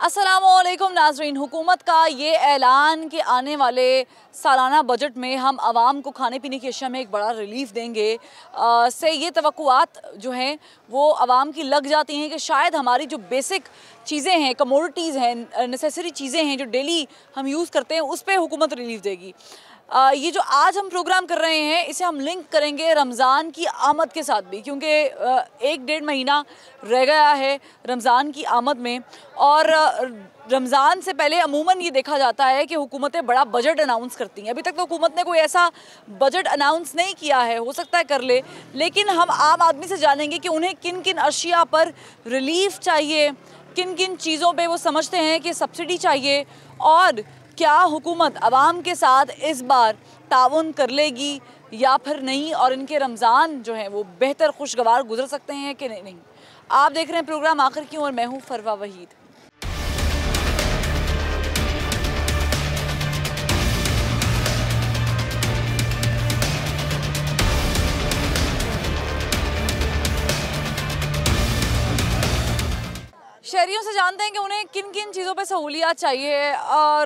अस्सलामुअलैकुम नाज़रीन, हुकूमत का ये ऐलान कि आने वाले सालाना बजट में हम आवाम को खाने पीने की अशिया में एक बड़ा रिलीफ देंगे से ये तवक्कुआत जो हैं वो आवाम की लग जाती हैं कि शायद हमारी जो बेसिक चीज़ें हैं, कमोडिटीज़ हैं, नेसेसरी चीज़ें हैं जो डेली हम यूज़ करते हैं, उस पर हुकूमत रिलीफ देगी। ये जो आज हम प्रोग्राम कर रहे हैं इसे हम लिंक करेंगे रमज़ान की आमद के साथ भी, क्योंकि 1-1.5 महीना रह गया है रमज़ान की आमद में। और रमज़ान से पहले अमूमन ये देखा जाता है कि हुकूमतें बड़ा बजट अनाउंस करती हैं। अभी तक तो हुकूमत ने कोई ऐसा बजट अनाउंस नहीं किया है, हो सकता है कर ले, लेकिन हम आम आदमी से जानेंगे कि उन्हें किन किन अशिया पर रिलीफ चाहिए, किन किन चीज़ों पे वो समझते हैं कि सब्सिडी चाहिए, और क्या हुकूमत आवाम के साथ इस बार ताउन कर लेगी या फिर नहीं, और इनके रमज़ान जो हैं वो बेहतर खुशगवार गुजर सकते हैं कि नहीं। आप देख रहे हैं प्रोग्राम आखिर क्यों, और मैं हूँ फरवा वहीद। शहरियों से जानते हैं कि उन्हें किन किन चीज़ों पे सहूलियात चाहिए।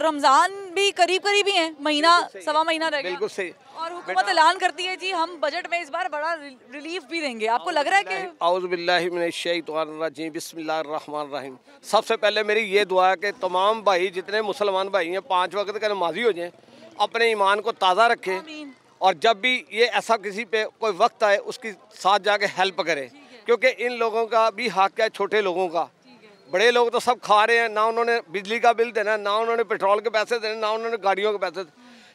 रमज़ान भी करीब ही है, महीना सवा महीना रह गया। बिल्कुल सही। और हुकूमत ऐलान करती है जी हम बजट में इस बार बड़ा रिलीफ भी देंगे। आपको लग रहा है कि औज़ु बिल्लाहि मिनश्शैतानिर्रजीम, बिस्मिल्लाहिर्रहमानिर्रहीम। सबसे पहले मेरी ये दुआ है कि तमाम भाई जितने मुसलमान भाई हैं 5 वक्त के नमाजी हो जाएं, अपने ईमान को ताज़ा रखें, और जब भी ये ऐसा किसी पे कोई वक्त आए उसकी साथ जाके हेल्प करें, क्योंकि इन लोगों का भी हक है, छोटे लोगों का। बड़े लोग तो सब खा रहे हैं, ना उन्होंने बिजली का बिल देना, ना उन्होंने पेट्रोल के पैसे देने, ना उन्होंने गाड़ियों के पैसे।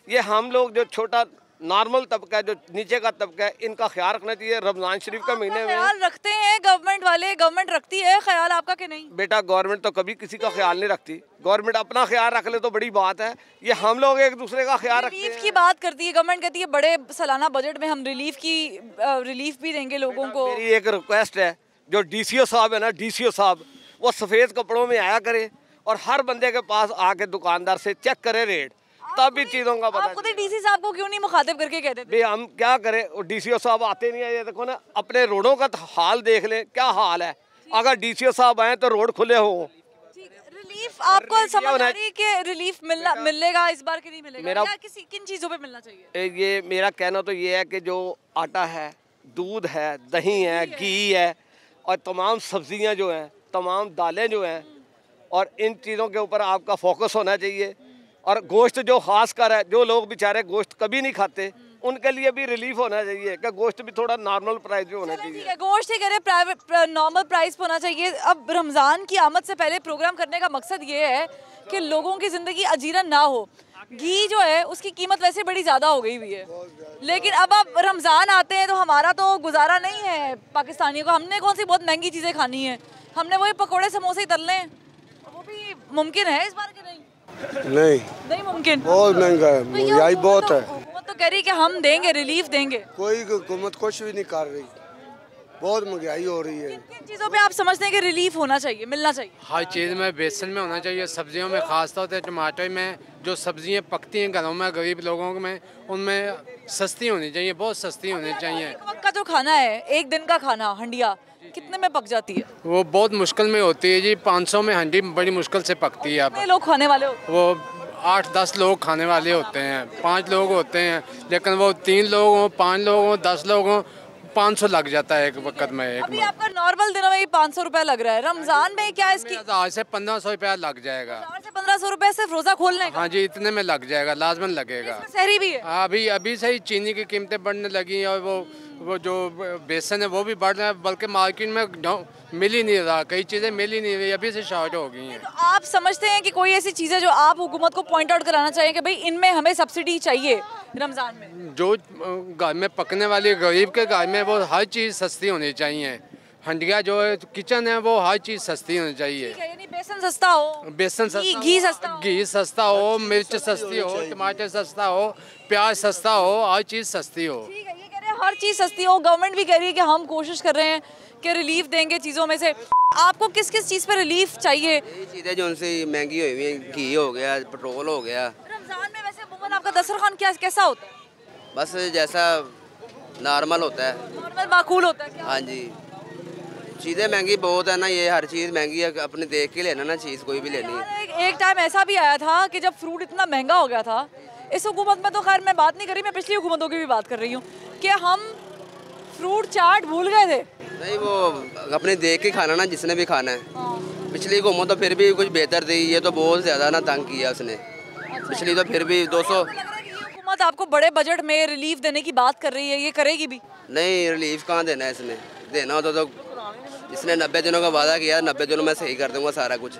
ये हम लोग जो छोटा नॉर्मल तबका है, जो नीचे का तबका है, इनका ख्याल रखना चाहिए। रमज़ान शरीफ का महीने में ख्याल रखते हैं गवर्नमेंट वाले, गवर्नमेंट रखती है ख्याल आपका कि नहीं? बेटा गवर्नमेंट तो कभी किसी का ख्याल नहीं रखती, गवर्नमेंट अपना ख्याल रख ले तो बड़ी बात है। ये हम लोग एक दूसरे का ख्याल रखते हैं। रिलीफ की बात करती है गवर्नमेंट, कहती है बड़े सालाना बजट में हम रिलीफ भी देंगे लोगों को। मेरी एक रिक्वेस्ट है, जो DCO साहब है ना, DCO साहब, वो सफ़ेद कपड़ों में आया करे और हर बंदे के पास आके दुकानदार से चेक करे रेट, तब भी चीज़ों का पता। आप खुद DC साहब को क्यों नहीं मुखातिब करके कहते थे? हम क्या करें, DCO साहब आते नहीं है। ये देखो ना, अपने रोडों का हाल देख लें, क्या हाल है। अगर DCO साहब आए तो रोड खुले हो। रिलीफ आपको समझ आ रही है कि रिलीफ मिलेगा इस बार कि नहीं मिलेगा? मेरा किन चीज़ों पे मिलना चाहिए? ये मेरा कहना तो ये है कि जो आटा है, दूध है, दही है, घी है, और तमाम सब्जियां जो हैं, तमाम दालें जो हैं, और इन चीज़ों के ऊपर आपका फोकस होना चाहिए। और गोश्त जो खास कर है, जो लोग बेचारे गोश्त कभी नहीं खाते, उनके लिए भी रिलीफ होना चाहिए कि गोश्त भी थोड़ा नॉर्मल प्राइस पे होना चाहिए। गोश्त ही कह रहे प्राइवेट नॉर्मल प्राइस पे होना चाहिए। अब रमज़ान की आमद से पहले प्रोग्राम करने का मकसद ये है कि लोगों की ज़िंदगी अजीरन ना हो। घी जो है उसकी कीमत वैसे बड़ी ज़्यादा हो गई हुई है, लेकिन अब रमज़ान आते हैं तो हमारा तो गुजारा नहीं है पाकिस्तानियों का। हमने कौन सी बहुत महंगी चीज़ें खानी है, हमने वही पकौड़े समोसे ही तलने हैं। वो भी मुमकिन है इस बार कि नहीं? नहीं मुमकिन, बहुत महंगा है, महंगाई बहुत है। हुकूमत तो कह रही कि हम देंगे, रिलीफ देंगे। कोई हुकूमत कुछ भी नहीं कर रही, बहुत महंगाई हो रही है। किन चीज़ों पे आप समझते हैं कि रिलीफ होना चाहिए, मिलना चाहिए? हर चीज़ में, बेसन में होना चाहिए, सब्जियों में, खासतौर से टमाटर में। जो सब्जियां पकती हैं घरों में गरीब लोगों में, उनमें सस्ती होनी चाहिए, बहुत सस्ती होनी चाहिए। एक वक्त का जो खाना है, एक दिन का खाना, हंडिया कितने में पक जाती है? वो बहुत मुश्किल में होती है जी, 500 में हंडी बड़ी मुश्किल से पकती है। अब कितने लोग खाने वाले होते हैं? वो 8-10 लोग खाने वाले होते हैं, 5 लोग होते हैं, लेकिन वो 3 लोग हों, 5 लोग हों, 10 लोग हों, 500 लग जाता है एक वक्त में। अभी आपका नॉर्मल दिनों में ही 500 रुपए लग रहा है, रमजान में क्या इसकी? आज से 1500 रुपया लग जाएगा। 4 से 1500 रुपए सिर्फ रोजा खोलने का? हाँ जी, इतने में लग जाएगा, लाजमन लगेगा। सहरी भी है? अभी से ही चीनी की कीमतें बढ़ने लगी, और वो जो बेसन है वो भी बढ़ रहा है, बल्कि मार्केट में मिल ही नहीं रहा, कई चीज़ें मिल ही नहीं रही, अभी से शॉर्ट हो गई हैं। तो आप समझते हैं कि कोई ऐसी चीज़ है जो आप हुकूमत को पॉइंट आउट कराना चाहिए कि भाई इनमें हमें सब्सिडी चाहिए रमज़ान में? जो घर में पकने वाली गरीब के घर में वो हर चीज़ सस्ती होनी चाहिए। हंडिया जो है किचन है वो हर चीज़ सस्ती होनी चाहिए। यानी बेसन सस्ता हो, बेसन सस्ता, घी सस्ता हो, मिर्च सस्ती हो, टमाटर सस्ता हो, प्याज सस्ता हो, हर चीज़ सस्ती हो। ठीक है, ये कह रहे हैं हर चीज़ सस्ती हो। गवर्नमेंट भी कह रही है कि हम कोशिश कर रहे हैं कि रिलीफ देंगे चीज़ों में से। आपको किस किस चीज़ पर रिलीफ चाहिए? यही चीज़ें जो उनसे महंगी हुई हुई हैं, घी हो गया, पेट्रोल हो गया। रमजान में वैसे अमूमन आपका दस्तरखान कैसा होता है? बस जैसा नॉर्मल होता है। नॉर्मल माकूल होता है क्या? हाँ जी, चीज़ें महंगी बहुत है ना, ये हर चीज़ महंगी है, अपने देख के लेना ना चीज़ कोई भी लेनी है। यार एक टाइम ऐसा भी आया था कि जब फ्रूट इतना महंगा हो गया था, इस हुकूमत में तो खैर मैं बात नहीं कर रही, मैं पिछली हुकूमतों की भी बात कर रही हूँ, कि हम फ्रूट चाट भूल गए थे। नहीं, वो अपने देख के खाना ना, जिसने भी खाना है। पिछली हुकूमत तो फिर भी कुछ बेहतर थी, ये तो बहुत ज़्यादा ना तंग किया उसने। पिछली तो फिर भी 200। हुकूमत आपको बड़े बजट में रिलीफ देने की बात कर रही है, ये करेगी भी? नहीं, रिलीफ कहाँ देना है इसने, देना होता तो इसने 90 दिनों का वादा किया, 90 दिनों में सही कर दूंगा सारा कुछ।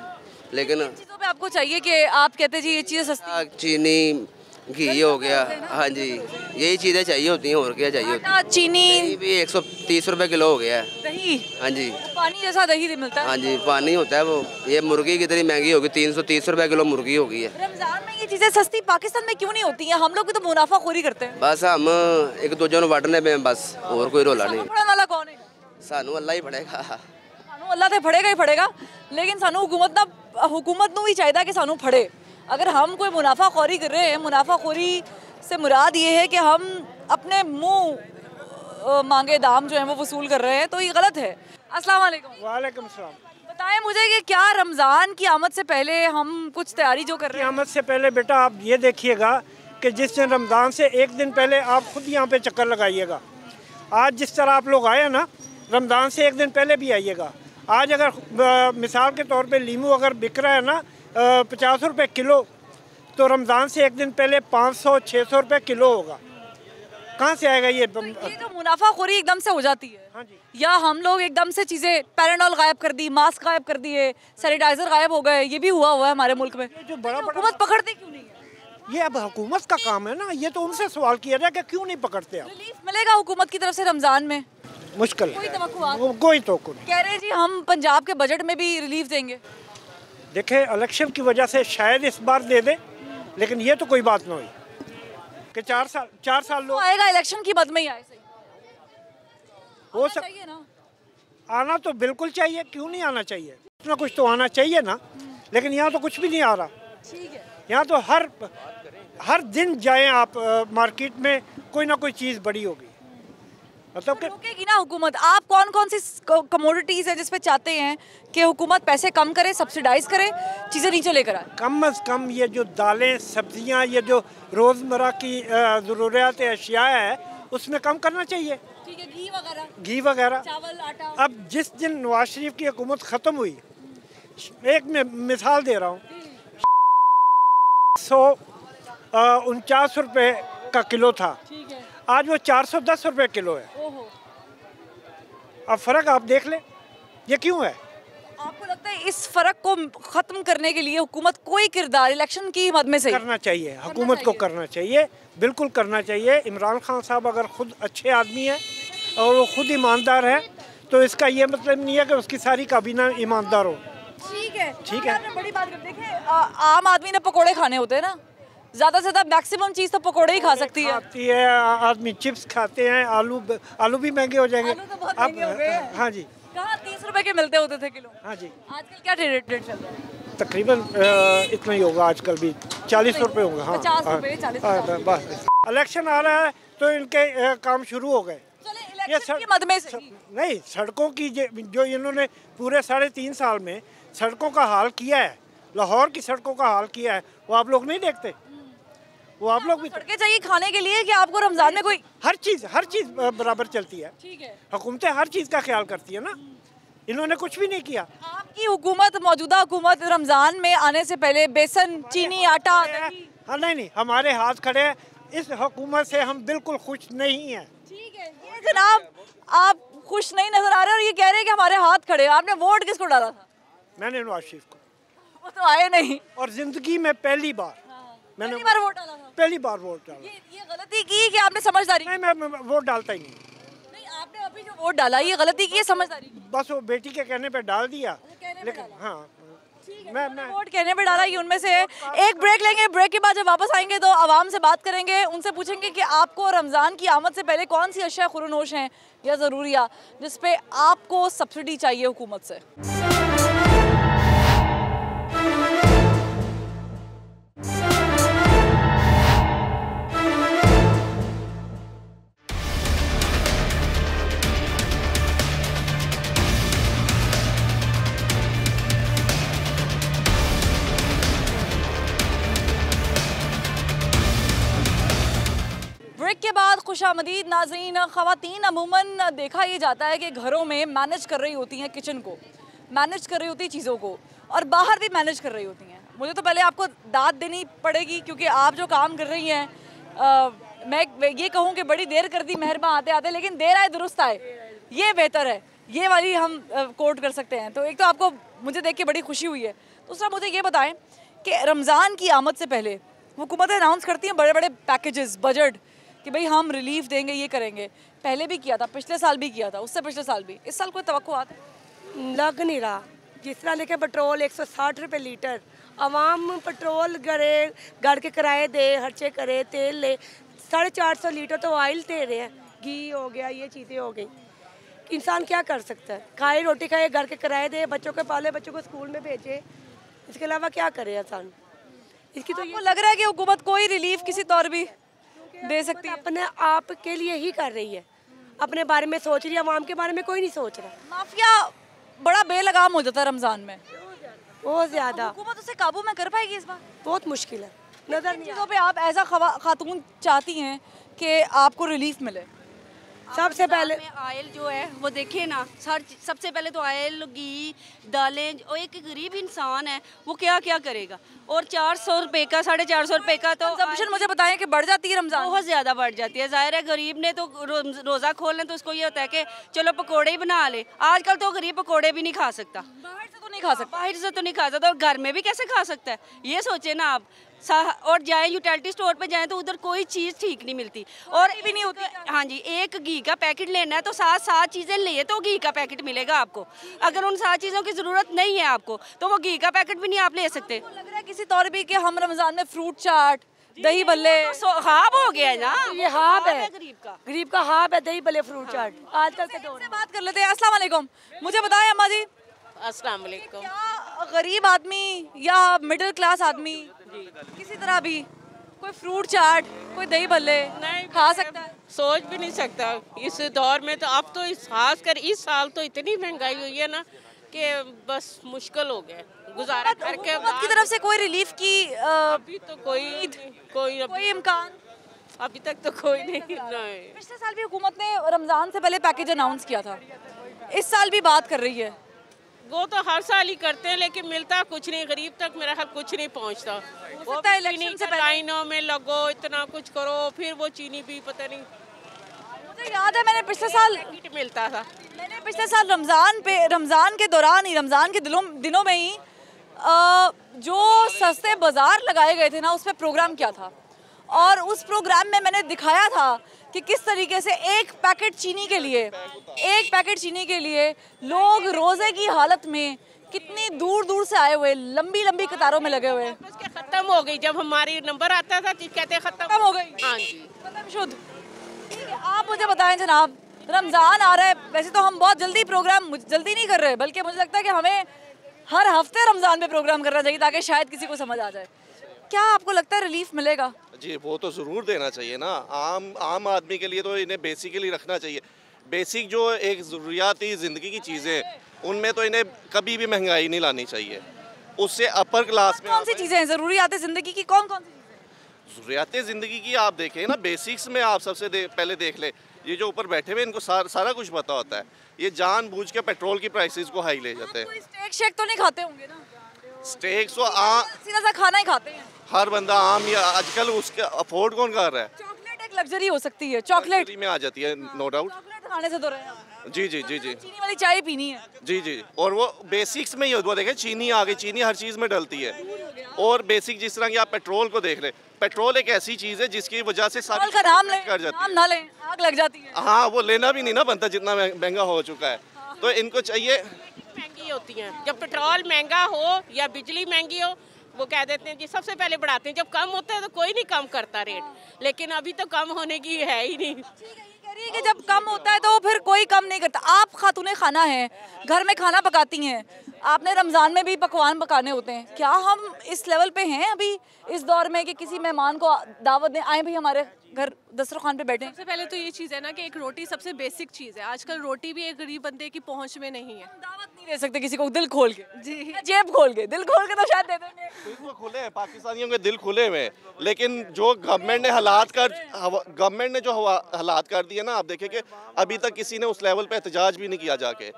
लेकिन चीज़ों पे आपको चाहिए कि आप कहते जी ये चीज़ें सस्ती, चीनी, घी हो गया, हाँ जी, यही चीज़ें चाहिए होती हैं, और क्या चाहिए होती है। आटा, चीनी दही भी 130 रुपए किलो हो गया है। दही, हाँ जी, पानी जैसा दही मिलता है। हाँ जी, पानी होता है वो। ये मुर्गी कितनी महंगी होगी, 330 रुपए किलो मुर्गी हो गई है। रमजान में ये चीज़ें सस्ती पाकिस्तान में क्यों नहीं होती हैं? हम लोग भी तो मुनाफाखोरी करते हैं। बस हम एक दूजे को वटने पे हैं बस, और कोई रोला नहीं। पढ़ने वाला कौन है? सानू अल्लाह ही पड़ेगा। सानू अल्लाह तो फड़ेगा ही फड़ेगा, लेकिन सानू हुकूमत नू ही चाहिए कि सानू फड़े। अगर हम कोई मुनाफाखोरी कर रहे हैं, मुनाफाखोरी से मुराद ये है कि हम अपने मुंह मांगे दाम जो है वो वसूल कर रहे हैं, तो ये गलत है। अस्सलाम वालेकुम। वालेकुम सलाम। बताएं मुझे कि क्या रमज़ान की आमद से पहले हम कुछ तैयारी जो कर रहे हैं? आमद से पहले बेटा आप ये देखिएगा कि जिस दिन रमज़ान से एक दिन पहले आप खुद यहाँ पे चक्कर लगाइएगा। आज जिस तरह आप लोग आए ना, रमज़ान से एक दिन पहले भी आइएगा। आज अगर मिसाल के तौर पे लीमू अगर बिक रहा है ना 50 रुपये किलो, तो रमज़ान से एक दिन पहले 500-600 रुपये किलो होगा। कहाँ से आएगा ये? तो ये जो मुनाफाखोरी एकदम से हो जाती है, हाँ जी, या हम लोग एकदम से चीज़ें पैरानॉल गायब कर दी, मास्क गायब कर दिए, सैनिटाइजर गायब हो गए, ये भी हुआ है हमारे मुल्क में। जो बड़ा हुकूमत पकड़ती क्यों नहीं है? ये अब हुकूमत का काम है ना, ये तो उनसे सवाल किया जाए कि क्यों नहीं पकड़ते आप। रिलीफ मिलेगा हुकूमत की तरफ से रमज़ान में? मुश्किल कोई है, तवक्कुआत? कोई तो नहीं। कह रहे जी हम पंजाब के बजट में भी रिलीफ देंगे। देखे इलेक्शन की वजह से शायद इस बार दे दे, लेकिन ये तो कोई बात ना हुई कि 4 साल तो लोग आएगा इलेक्शन की मद में ही आए, सही हो आना चाहिए ना। आना तो बिल्कुल चाहिए, क्यों नहीं आना चाहिए, कुछ ना कुछ तो आना चाहिए ना। लेकिन यहाँ तो कुछ भी नहीं आ रहा। ठीक है, यहाँ तो हर दिन जाएं आप मार्केट में, कोई ना कोई चीज़ बड़ी होगी। मतलब कि रोकेगी ना हुकूमत? आप कौन कौन सी कमोडिटीज है जिस पे चाहते हैं कि हुकूमत पैसे कम करे, सब्सिडाइज करे, चीज़ें नीचे लेकर आए? कम अज़ कम ये जो दालें, सब्जियाँ, ये जो रोज़मर्रा की ज़रूरियात अशिया है, उसमें कम करना चाहिए। ठीक है, घी वगैरह, चावल, आटा। अब जिस दिन नवाज शरीफ की हुकूमत ख़त्म हुई, एक मैं मिसाल दे रहा हूँ, 149 रुपये का किलो था, ठीक है, आज वो 410 रुपये किलो है। ओहो। अब फ़र्क आप देख लें, ये क्यों है? आपको लगता है इस फर्क को खत्म करने के लिए हुकूमत कोई किरदार इलेक्शन की मद में से करना चाहिए, हुकूमत को करना चाहिए, बिल्कुल करना चाहिए। इमरान खान साहब अगर खुद अच्छे आदमी हैं और वो खुद ईमानदार है, तो इसका ये मतलब नहीं है कि उसकी सारी काबीना ईमानदार हो। ठीक है, ठीक है। आपने बड़ी बात कर, देखिए आम आदमी ने पकोड़े खाने होते हैं ना, ज़्यादा से ज़्यादा मैक्सिमम चीज़ तो पकोड़े ही खा सकती है। खाती है आदमी, चिप्स खाते हैं, आलू भी महंगे हो जाएंगे। आलू तो बहुत महंगे हो गए हैं। हाँ जी, कहाँ 30 रुपए के मिलते होते थे किलो, हाँ जी, आजकल क्या रेट चल रहा है? तकरीबन इतना ही होगा आजकल भी, 40 रुपये होगा। हाँ, 50 रुपए, 40 हाँ, बस इलेक्शन आ रहा है तो इनके काम शुरू हो गए। चले इलेक्शन की मद में से ही। नहीं, सड़कों की जो इन्होंने पूरे 3.5 साल में सड़कों का हाल किया है, लाहौर की सड़कों का हाल किया है, वो आप लोग नहीं देखते? वो आप लोग भी सड़कें चाहिए खाने के लिए कि आपको रमजान में कोई? हर चीज़ बराबर चलती है। ठीक है, हुकूमतें हर चीज़ का ख्याल करती है ना, इन्होंने कुछ भी नहीं किया। आपकी हुकूमत, मौजूदा हुकूमत रमजान में आने से पहले बेसन, चीनी, आटा, दही। हाँ, नहीं, हमारे हाथ खड़े हैं। इस हुकूमत से हम बिल्कुल खुश नहीं हैं। ठीक है, ये जनाब आप खुश नहीं नजर आ रहे और ये कह रहे हैं कि हमारे हाथ खड़े। आपने वोट किसको डाला था? मैंने नवाज शरीफ को, वो तो आए नहीं। और जिंदगी में पहली बार मैंने पहली बार वोट डाला था? पहली बार वोट डाला। ये गलती की कि आपने समझदारी? नहीं, मैं वोट डालता ही नहीं। नहीं, आपने अभी जो वोट डाला ये गलती की है, समझदारी की? बस वो बेटी के कहने पे डाल दिया। कहने पे लेकिन डाला। हाँ, मैं वोट कहने पे डाला, ये उनमें से है। एक ब्रेक लेंगे, ब्रेक के बाद जब वापस आएंगे तो आवाम से बात करेंगे, उनसे पूछेंगे कि आपको रमज़ान की आमद से पहले कौन सी अशिया खुरनोश हैं या ज़रूरिया जिस पे आपको सब्सिडी चाहिए हुकूमत से। के बाद खुशामदीद नाज़रीन। ख़वातीन अमूमन देखा ये जाता है कि घरों में मैनेज कर रही होती हैं, किचन को मैनेज कर रही होती चीज़ों को, और बाहर भी मैनेज कर रही होती हैं। मुझे तो पहले आपको दाद देनी पड़ेगी क्योंकि आप जो काम कर रही हैं, मैं ये कहूँ कि बड़ी देर कर दी मेहरबान आते आते, लेकिन देर आए दुरुस्त आए, ये बेहतर है, ये वाली हम कोट कर सकते हैं। तो एक तो आपको मुझे देख के बड़ी खुशी हुई है। दूसरा मुझे ये बताएं कि रमज़ान की आमद से पहले हुकूमतें अनाउंस करती हैं बड़े बड़े पैकेजेस, बजट, कि भाई हम रिलीफ देंगे, ये करेंगे। पहले भी किया था, पिछले साल भी किया था, उससे पिछले साल भी। इस साल कोई तवक्कुआत लग नहीं रहा। जिस तरह लेके पेट्रोल 160 रुपये लीटर, आवाम पेट्रोल घर के किराए दे, खर्चे करे, तेल ले, 450 लीटर तो ऑयल दे रहे हैं, घी हो गया, ये चीज़ें हो गई। इंसान क्या कर सकता है? खाए रोटी खाए, घर के किराए दे, बच्चों के पाले, बच्चों को स्कूल में भेजे, इसके अलावा क्या करे इंसान? इसकी तो आपको लग रहा है कि हुकूमत कोई रिलीफ किसी तौर भी दे सकती है? अपने आप के लिए ही कर रही है, अपने बारे में सोच रही है, आवाम के बारे में कोई नहीं सोच रहा। माफिया बड़ा बेलगाम हो जाता है रमज़ान में, बहुत ज़्यादा। हुकूमत उसे काबू में कर पाएगी इस बार? बहुत मुश्किल है, नज़र नहीं चीज़ों पे आप एज अ खातून चाहती हैं कि आपको रिलीफ मिले? सबसे पहले ऑयल जो है वो देखिए ना, सबसे पहले तो ऑयल, घी, दालें, और एक गरीब इंसान है वो क्या क्या करेगा। और 400 रुपये का, 450 रुपये का तो कंजम्पशन मुझे बताएं कि बढ़ जाती है रमज़ान? बहुत ज़्यादा बढ़ जाती है। ज़ाहिर है गरीब ने तो रोज़ा खोल लें तो उसको ये होता है कि चलो पकोड़े ही बना ले। आजकल तो गरीब पकोड़े भी नहीं खा सकता, बाहर से तो नहीं खा सकता, बाहर से तो नहीं खा सकता, और घर में भी कैसे खा सकता है, ये सोचे ना आप। और जाए यूटिलिटी स्टोर पे जाएं तो उधर कोई चीज़ ठीक नहीं मिलती, और भी नहीं होती। हाँ जी, एक घी का पैकेट लेना है तो 7 चीज़ें लिए तो घी का पैकेट मिलेगा आपको। अगर उन 7 चीज़ों की ज़रूरत नहीं है आपको तो वो घी का पैकेट भी नहीं आप ले सकते। लग रहा है किसी तौर भी कि हम रमज़ान में फ्रूट चाट, दही भल्ले, हाब हो गया है ना, ये हाब है, गरीब का हाब है, दही भले, फ्रूट चाट आजकल के दौर में। बात कर लेते हैं। अस्सलाम वालेकुम, मुझे बताएं अम्मा जी, अस्सलाम वालेकुम। क्या गरीब आदमी या मिडिल क्लास आदमी किसी तरह भी कोई फ्रूट चाट, कोई दही भल्ले खा सकता है? सोच भी नहीं सकता इस दौर में। तो अब तो खास कर इस साल तो इतनी महंगाई हुई है ना कि बस मुश्किल हो गया गुजारा करके। हुकूमत की तरफ से कोई रिलीफ की अभी तो कोई इम्कान अभी तक तो कोई नहीं। पिछले साल भी हुकूमत ने रमज़ान से पहले पैकेज अनाउंस किया था, इस साल भी बात कर रही है। वो तो हर साल ही करते हैं लेकिन मिलता कुछ नहीं, गरीब तक मेरा ख्याल कुछ नहीं पहुंचता। वो इलेक्शन से लाइनों में लगो, इतना कुछ करो, फिर वो चीनी भी पता नहीं। मुझे याद है मैंने पिछले साल मिलता था, मैंने पिछले साल रमज़ान के दौरान ही, रमज़ान के दिनों में ही जो सस्ते बाजार लगाए गए थे ना, उस पर प्रोग्राम किया था, और उस प्रोग्राम में मैंने दिखाया था कि किस तरीके से एक पैकेट चीनी के लिए लोग रोज़े की हालत में कितनी दूर दूर से आए हुए, लंबी लंबी कतारों में लगे हुए। खत्म हो गई जब हमारी नंबर आता था तो कहते खत्म हो गई। हाँ जी, खत्म शुद्ध। आप मुझे बताएं जनाब, रमज़ान आ रहा है, वैसे तो हम बहुत जल्दी प्रोग्राम जल्दी नहीं कर रहे, बल्कि मुझे लगता है कि हमें हर हफ्ते रमज़ान में प्रोग्राम करना चाहिए ताकि शायद किसी को समझ आ जाए। क्या आपको लगता है रिलीफ मिलेगा? जी वो तो ज़रूर देना चाहिए ना। आम आदमी के लिए तो इन्हें बेसिकली रखना चाहिए। बेसिक जो एक ज़रूरियाती ज़िंदगी की चीज़ें, उनमें तो इन्हें कभी भी महंगाई नहीं लानी चाहिए। उससे अपर क्लास में कौन सी चीज़ें हैं ज़रूरियाती ज़िंदगी की? कौन कौन सी चीज़ें ज़रूरियाती ज़िंदगी की आप देखें ना, बेसिक्स में आप सबसे पहले देख ले, ये जो ऊपर बैठे हुए इनको सारा कुछ पता होता है। ये जानबूझ के पेट्रोल की प्राइसेस को हाई ले जाते हैं। स्टेक शेक तो नहीं खाते होंगे ना? स्टेक्स तो सीधा सा खाना ही खाते हैं हर बंदा आम, या आजकल उसके अफोर्ड कौन कर रहा है? चॉकलेट एक लग्जरी हो सकती है, चॉकलेट में आ जाती है, नो डाउट। चॉकलेट खाने से तो रहे, जी चीनी वाली चाय पीनी है। जी, और वो बेसिक्स में ही वो देखें, चीनी आ गई, चीनी हर चीज़ में डलती है। और बेसिक जिस तरह की आप पेट्रोल को देख ले, पेट्रोल एक ऐसी चीज़ है जिसकी वजह से सारी का नाम ना लें, आग लग जाती है। हाँ, वो लेना भी नहीं ना बनता जितना महंगा हो चुका है। तो इनको चाहिए, महंगी होती हैं जब पेट्रोल महंगा हो या बिजली महंगी हो, वो कह देते हैं जी सबसे पहले बढ़ाते हैं, जब कम होता है तो कोई नहीं कम करता रेट, लेकिन अभी तो कम होने की है ही नहीं। कह रही है कि जब कम होता है तो फिर कोई कम नहीं करता। आप खातूने खाना है, घर में खाना पकाती हैं, आपने रमज़ान में भी पकवान पकाने होते हैं, क्या हम इस लेवल पे हैं अभी इस दौर में कि किसी मेहमान को दावत दें, आए भाई हमारे घर दस्तरखान पे बैठे। सबसे पहले तो ये चीज़ है ना कि एक रोटी सबसे बेसिक चीज़ है। आजकल रोटी भी एक गरीब बंदे की पहुंच में नहीं है। दावत नहीं दे सकते किसी को दिल खोल के जी, जेब खोल के, दिल खोल के तो शायद दे देंगे। दिल तो खुले हैं, पाकिस्तानियों के दिल खुले हुए हैं, लेकिन जो गवर्नमेंट ने जो हालात कर दिए ना, आप देखें कि अभी तक किसी ने उस लेवल पे एहतजाज भी नहीं किया जाके।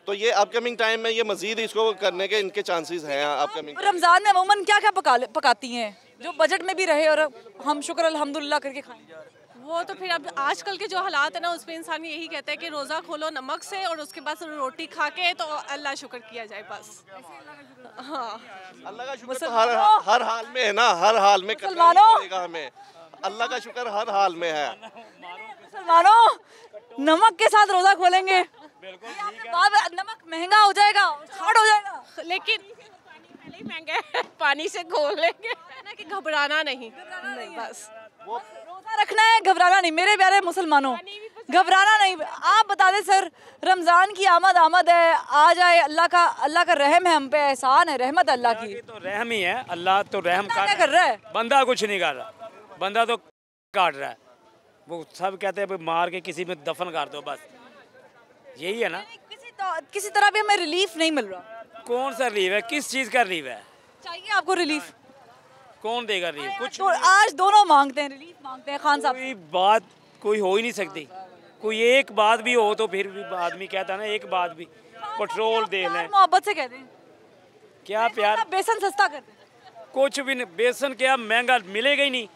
तो ये अपकमिंग टाइम में ये मजीद इसको करने के इनके चांसेस हैं अपकमिंग। रमज़ान में अमूमन क्या क्या पकाती हैं जो बजट में भी रहे और हम शुक्र अल्हम्दुलिल्लाह करके खाएं? वो तो फिर अब आजकल के जो हालात है ना, उसमें इंसान यही कहता है कि रोज़ा खोलो नमक से और उसके बाद रोटी खा के तो अल्लाह शुक्र किया जाए बस। हाँ, अल्लाह का शुक्र तो हर हाल में है ना, हर हाल में करना ही पड़ेगा हमें। अल्लाह का शुक्र हर हाल में है। मुसलमानों नमक के साथ रोज़ा खोलेंगे, नमक महंगा हो जाएगा, शॉर्ट हो जाएगा, लेकिन पहले ही महंगा है, पानी से खोल लेंगे ना कि घबराना नहीं बस। रोज़ा रखना है, घबराना नहीं। मेरे प्यारे मुसलमानों, घबराना नहीं। आप बता दें सर, रमज़ान की आमद है, आ जाए, अल्लाह का रहम है हम पे, एहसान है, रहमत अल्लाह की। तो रहम ही है, अल्लाह तो रहम क्या कर रहा है? बंदा कुछ नहीं कर रहा, बंदा तो काट रहा है। वो सब कहते हैं मार के किसी में दफन कर दो, बस यही है ना। किसी तरह भी हमें रिलीफ नहीं मिल रहा। कौन सा रिलीफ है? किस चीज़ का रिलीफ है? चाहिए आपको रिलीफ? कौन देगा रिलीफ? कुछ तो आज दोनों मांगते हैं, रिलीफ मांगते हैं खान साहब। कोई बात कोई हो ही नहीं सकती। कोई एक बात भी हो तो फिर भी आदमी कहता है ना, एक बात भी पेट्रोल दे लें, मोहब्बत से कह दें क्या प्यार, बेसन सस्ता कर दें। कुछ भी नहीं, बेसन क्या महंगा मिलेगा ही नहीं।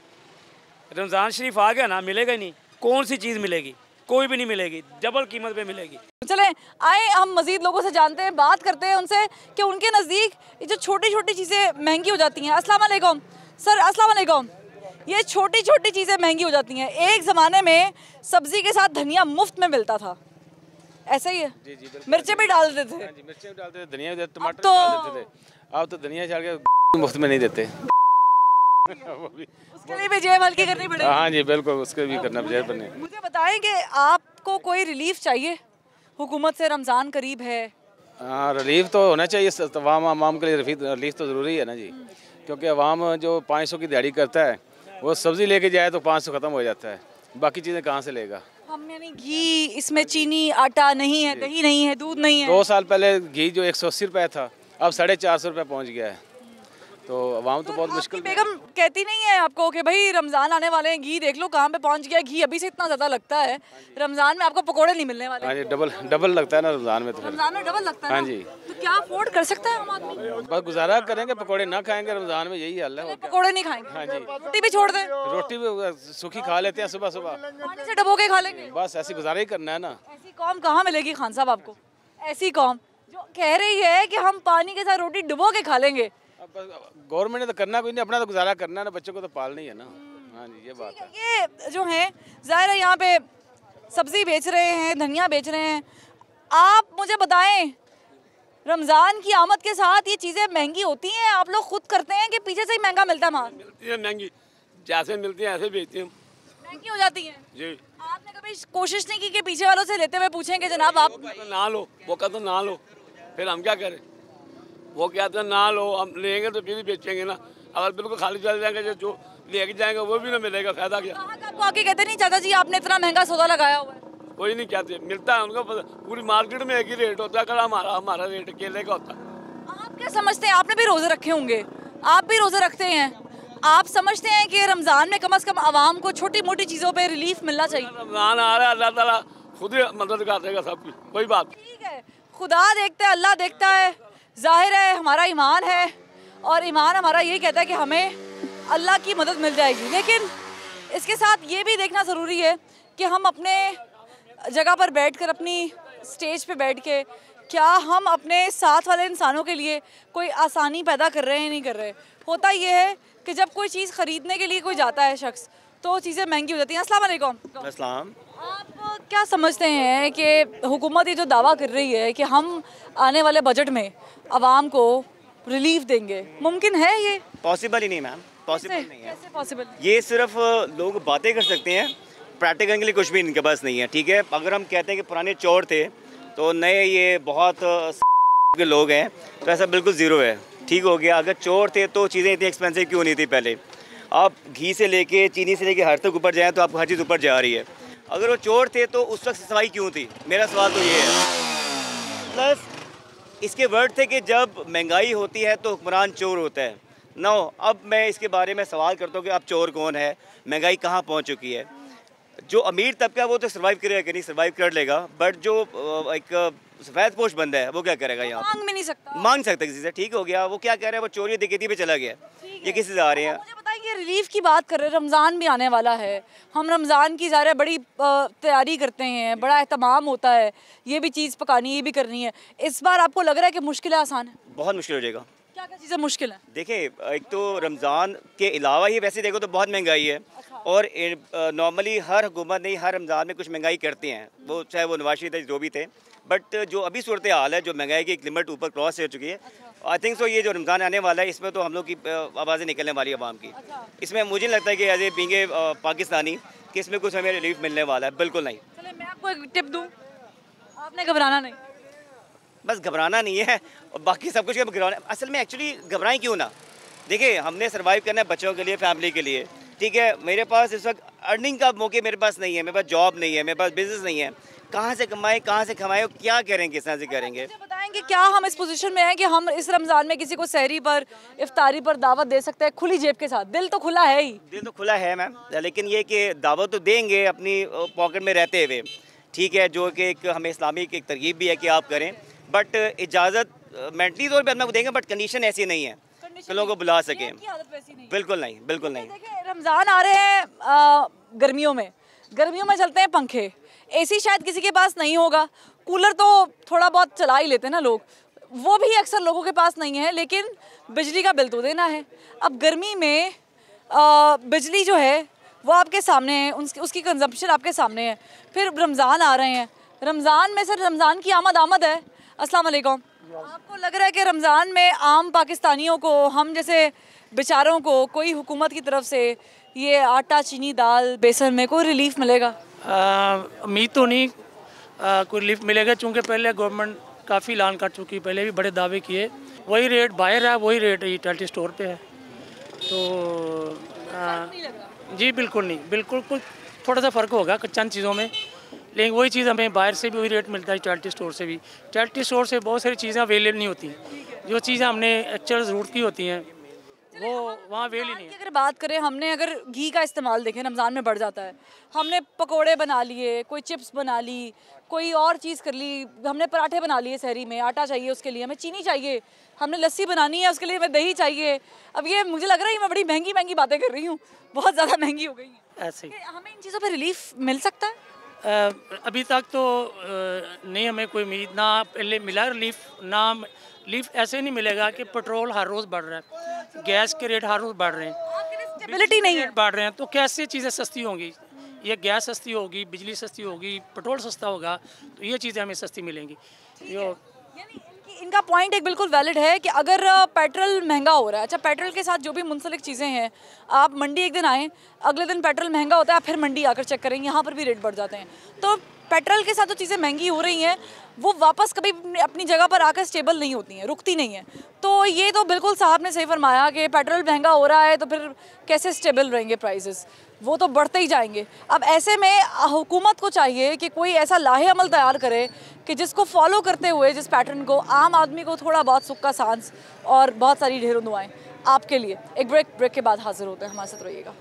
रमज़ान शरीफ आ गया ना, मिलेगा ही नहीं। कौन सी चीज़ मिलेगी? कोई भी नहीं मिलेगी, डबल कीमत पे मिलेगी। चलें आए हम मज़ीद लोगों से जानते हैं, बात करते हैं उनसे कि उनके नज़दीक ये जो छोटी छोटी चीज़ें महंगी हो जाती हैं। अस्सलाम वालेकुम सर। अस्सलाम वालेकुम। ये छोटी छोटी चीज़ें महंगी हो जाती हैं। एक ज़माने में सब्ज़ी के साथ धनिया मुफ्त में मिलता था, ऐसा ही है? जी जी, मिर्चें भी डाल देते थे। जी, मिर्चें भी डालते थे, धनिया भी देते, टमाटर भी डाल देते थे। अब तो धनिया छाड़ के मुफ्त में नहीं देते। उसके लिए भी जेब हल्की करनी पड़ेगी। हाँ जी बिल्कुल, उसके भी करना जेब बने। मुझे बताएं कि आपको कोई रिलीफ चाहिए हुकूमत से? रमज़ान करीब है। हाँ, रिलीफ तो होना चाहिए आवाम के लिए। रिलीफ तो ज़रूरी है ना जी, क्योंकि अवाम जो 500 की दिहाड़ी करता है, वो सब्ज़ी लेके जाए तो 500 ख़त्म हो जाता है, बाकी चीज़ें कहाँ से लेगा? हम यानी घी, इसमें चीनी, आटा नहीं है, दही नहीं है, दूध नहीं है। 2 साल पहले घी जो 180 रुपये था, अब 450 रुपये पहुँच गया है। तो अवाम तो बहुत मुश्किल। बेगम कहती नहीं है आपको कि भाई रमज़ान आने वाले हैं, घी देख लो कहाँ पे पहुँच गया, घी अभी से इतना ज़्यादा लगता है, रमज़ान में आपको पकोड़े नहीं मिलने वाले? हाँ जी, डबल लगता है ना रमज़ान में। तो रमज़ान में डबल लगता है। हाँ जी, तो क्या अफोर्ड कर सकता है हम आदमी? बस गुजारा करेंगे, पकोड़े ना खाएंगे रमज़ान में, यही हाल है। पकोड़े नहीं खाएंगे? हाँ जी। रोटी भी छोड़ दें? रोटी भी सूखी खा लेते हैं सुबह सुबह, पानी से डबो के खा लेंगे? बस ऐसी गुजारा ही करना है ना। ऐसी कौम कहाँ मिलेगी खान साहब आपको? ऐसी कौम जो कह रही है कि हम पानी के साथ रोटी डुबो के खा लेंगे। गवर्नमेंट ने तो करना कोई नहीं, अपना तो गुजारा करना है ना, बच्चों को तो पालना ही है ना। हाँ जी, ये बात है। ये जो है ज़ाहिर है यहाँ पे सब्ज़ी बेच रहे हैं, धनिया बेच रहे हैं। आप मुझे बताएं, रमज़ान की आमद के साथ ये चीज़ें महंगी होती हैं? आप लोग खुद करते हैं कि पीछे से ही महंगा मिलता है माल? मिलती है महंगी, जैसे मिलती है ऐसे बेचती हैं, महंगी हो जाती है जी। आपने कभी कोशिश नहीं की कि पीछे वालों से लेते हुए पूछें कि जनाब आप ना लो, वो कहते ना लो, फिर हम क्या करें? वो कहते हैं ना लो, हम लेंगे तो फिर ही बेचेंगे ना। अगर बिल्कुल खाली चल जाएंगे, जो लेके जाएंगे वो भी ना मिलेगा, फायदा क्या? आपको आके कहते नहीं चाचा जी आपने इतना महंगा सौदा लगाया हुआ है? कोई नहीं कहते, मिलता है उनको, पूरी मार्केट में एक ही रेट होता है। अगर हमारा रेट केले का होता है। आप क्या समझते हैं? आपने भी रोज़े रखे होंगे, आप भी रोज़े रखते हैं, आप समझते हैं कि रमज़ान में कम से कम आवाम को छोटी मोटी चीज़ों पे रिलीफ मिलना चाहिए? रमज़ान आ रहा है, अल्लाह ताला खुद ही मदद कर देगा सबकी, कोई बात। ठीक है, खुदा देखता है, अल्लाह देखता है। जाहिर है हमारा ईमान है और ईमान हमारा यही कहता है कि हमें अल्लाह की मदद मिल जाएगी, लेकिन इसके साथ ये भी देखना ज़रूरी है कि हम अपने जगह पर बैठकर, अपनी स्टेज पे बैठ के, क्या हम अपने साथ वाले इंसानों के लिए कोई आसानी पैदा कर रहे हैं, नहीं कर रहे। होता ये है कि जब कोई चीज़ ख़रीदने के लिए कोई जाता है शख्स, तो चीज़ें महंगी हो जाती हैं। अस्सलाम वालेकुम। अस्सलाम। आप क्या समझते हैं कि हुकूमत ये जो दावा कर रही है कि हम आने वाले बजट में आवाम को रिलीफ देंगे, मुमकिन है ये? पॉसिबल ही नहीं मैम, पॉसिबल नहीं है। कैसे पॉसिबल? ये सिर्फ लोग बातें कर सकते हैं, प्रैक्टिकल के लिए कुछ भी इनके पास नहीं है। ठीक है, अगर हम कहते हैं कि पुराने चोर थे तो नए ये बहुत के लोग हैं, तो ऐसा बिल्कुल ज़ीरो है। ठीक हो गया, अगर चोर थे तो चीज़ें इतनी एक्सपेंसिव क्यों नहीं थी पहले? आप घी से लेके चीनी से लेके हर तक ऊपर जाएँ तो आपको हर चीज़ ऊपर जा रही है। अगर वो चोर थे तो उस वक्त सफाई क्यों थी? मेरा सवाल तो ये है। प्लस इसके वर्ड थे कि जब महंगाई होती है तो हुक्मरान चोर होता है। नो, अब मैं इसके बारे में सवाल करता हूँ कि अब चोर कौन है, महंगाई कहाँ पहुँच चुकी है। जो अमीर तबका वो तो सर्वाइव करेगा कि नहीं, सर्वाइव कर लेगा, बट जो एक सफ़ेद पोश बंदा है वो क्या करेगा? यहाँ मांग भी नहीं सकता, मांग सकता किसी से। ठीक हो गया, वो क्या कह रहा है, वो चोरी डकैती पे चला गया, ये किसी से आ रहे हैं। मुझे बताइए, रिलीफ की बात कर रहे हैं, रमज़ान भी आने वाला है, हम रमज़ान की ज़ाहिर बड़ी तैयारी करते हैं, बड़ा एहतमाम होता है, ये भी चीज़ पकानी, ये भी करनी है। इस बार आपको लग रहा है कि मुश्किल आसान है? बहुत मुश्किल हो जाएगा। क्या क्या चीज़ें मुश्किल है? देखिए, एक तो रमज़ान के अलावा ही वैसे देखो तो बहुत महंगाई है। और नॉर्मली हर हुकूमत ने हर रमज़ान में कुछ महंगाई करती हैं, वो चाहे वो नवाज शरीफ थे जो भी थे, बट जो अभी सूरत हाल है, जो महंगाई की एक लिमिट ऊपर क्रॉस हो चुकी है, आई थिंक सो ये जो रमज़ान आने वाला है इसमें तो हम लोग की आवाज़ें निकलने वाली है आवाम की। इसमें मुझे नहीं लगता है कि एज ए बीइंग पाकिस्तानी कि इसमें कुछ हमें रिलीफ मिलने वाला है, बिल्कुल नहीं। चले मैं आपको एक टिप दूँ, आपने घबराना नहीं, बस घबराना नहीं है और बाकी सब कुछ घबराना। असल में एक्चुअली घबराएं क्यों ना? देखिए, हमने सर्वाइव करना है बच्चों के लिए, फैमिली के लिए, ठीक है। मेरे पास इस वक्त अर्निंग का मौके मेरे पास नहीं है, मेरे पास जॉब नहीं है, मेरे पास बिजनेस नहीं है, कहाँ से कमाएं, कहाँ से खमाएं, क्या करेंगे, किस तरह से करेंगे? बताएंगे क्या हम इस पोजीशन में हैं कि हम इस रमज़ान में किसी को सहरी पर, इफ्तारी पर दावत दे सकते हैं खुली जेब के साथ? दिल तो खुला है ही, दिल तो खुला है मैम, लेकिन ये कि दावत तो देंगे अपनी पॉकेट में रहते हुए, ठीक है, जो कि एक हमें इस्लामिक एक तरगीब भी है कि आप करें, बट इजाज़त मेंटली तौर पर अपना को देंगे, बट कंडीशन ऐसी नहीं है कि लोगों को बुला सकें। बिल्कुल नहीं, बिल्कुल नहीं। देखिए, रमज़ान आ रहे हैं गर्मियों में चलते हैं पंखे, एसी शायद किसी के पास नहीं होगा, कूलर तो थोड़ा बहुत चला ही लेते हैं ना लोग, वो भी अक्सर लोगों के पास नहीं है, लेकिन बिजली का बिल तो देना है। अब गर्मी में बिजली जो है वो आपके सामने है, उसकी कंजम्पशन आपके सामने है, फिर रमज़ान आ रहे हैं, रमज़ान में सर रमज़ान की आमद है। अस्सलाम वालेकुम। आपको लग रहा है कि रमज़ान में आम पाकिस्तानियों को, हम जैसे बेचारों को, कोई हुकूमत की तरफ से ये आटा, चीनी, दाल, बेसन में कोई रिलीफ मिलेगा? उम्मीद तो नहीं कोई रिलीफ मिलेगा, चूँकि पहले गवर्नमेंट काफ़ी ऐलान कर चुकी, पहले भी बड़े दावे किए, वही रेट बाहर है, वही रेट यूटिलिटी स्टोर पे है। तो जी बिल्कुल नहीं, बिल्कुल कुछ थोड़ा सा फ़र्क होगा चंद चीज़ों में, लेकिन वही चीज़ हमें बाहर से भी वही रेट मिलता है, यूटिलिटी स्टोर से भी। यूटिलिटी स्टोर से बहुत सारी चीज़ें अवेलेबल नहीं होती, जो चीज़ें हमने एक्चुअल ज़रूरत की होती हैं वो वहाँ अवेल ही नहीं है। अगर बात करें, हमने अगर घी का इस्तेमाल देखें रमज़ान में बढ़ जाता है, हमने पकोड़े बना लिए, कोई चिप्स बना ली, कोई और चीज़ कर ली, हमने पराठे बना लिए सहरी में, आटा चाहिए उसके लिए हमें चीनी चाहिए, हमने लस्सी बनानी है उसके लिए हमें दही चाहिए। अब ये मुझे लग रहा है मैं बड़ी महंगी बातें कर रही हूँ, बहुत ज़्यादा महंगी हो गई है। ऐसे ही हमें इन चीज़ों पर रिलीफ मिल सकता है? अभी तक तो नहीं, हमें कोई उम्मीद ना पहले मिला रिलीफ, ना रिलीफ ऐसे नहीं मिलेगा कि पेट्रोल हर रोज़ बढ़ रहा है, गैस के रेट हर रोज़ बढ़ रहे हैं, स्टेबिलिटी नहीं है, बढ़ रहे हैं, तो कैसे चीज़ें सस्ती होंगी? ये गैस सस्ती होगी, बिजली सस्ती होगी, पेट्रोल सस्ता होगा, तो ये चीज़ें हमें सस्ती मिलेंगी। इनका पॉइंट एक बिल्कुल वैलिड है कि अगर पेट्रोल महंगा हो रहा है, अच्छा पेट्रोल के साथ जो भी मुंसलिक चीज़ें हैं, आप मंडी एक दिन आएँ, अगले दिन पेट्रोल महंगा होता है, आप फिर मंडी आकर चेक करेंगे, यहाँ पर भी रेट बढ़ जाते हैं। तो पेट्रोल के साथ जो चीज़ें महंगी हो रही हैं वो वापस कभी अपनी जगह पर आकर स्टेबल नहीं होती हैं, रुकती नहीं हैं। तो ये तो बिल्कुल साहब ने सही फरमाया कि पेट्रोल महंगा हो रहा है तो फिर कैसे स्टेबल रहेंगे प्राइसेस, वो तो बढ़ते ही जाएंगे। अब ऐसे में हुकूमत को चाहिए कि कोई ऐसा लाहे अमल तैयार करे कि जिसको फॉलो करते हुए, जिस पैटर्न को आम आदमी को थोड़ा बहुत सुख का सांस और बहुत सारी ढेरों दुआएं आपके लिए। एक ब्रेक के बाद हाजिर होते हैं, हमारे साथ रहिएगा।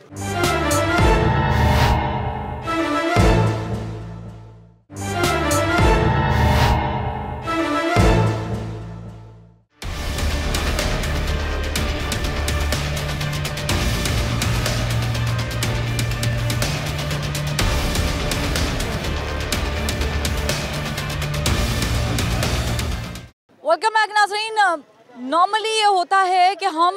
वेलकम बैक नाज़रीन। नॉर्मली ये होता है कि हम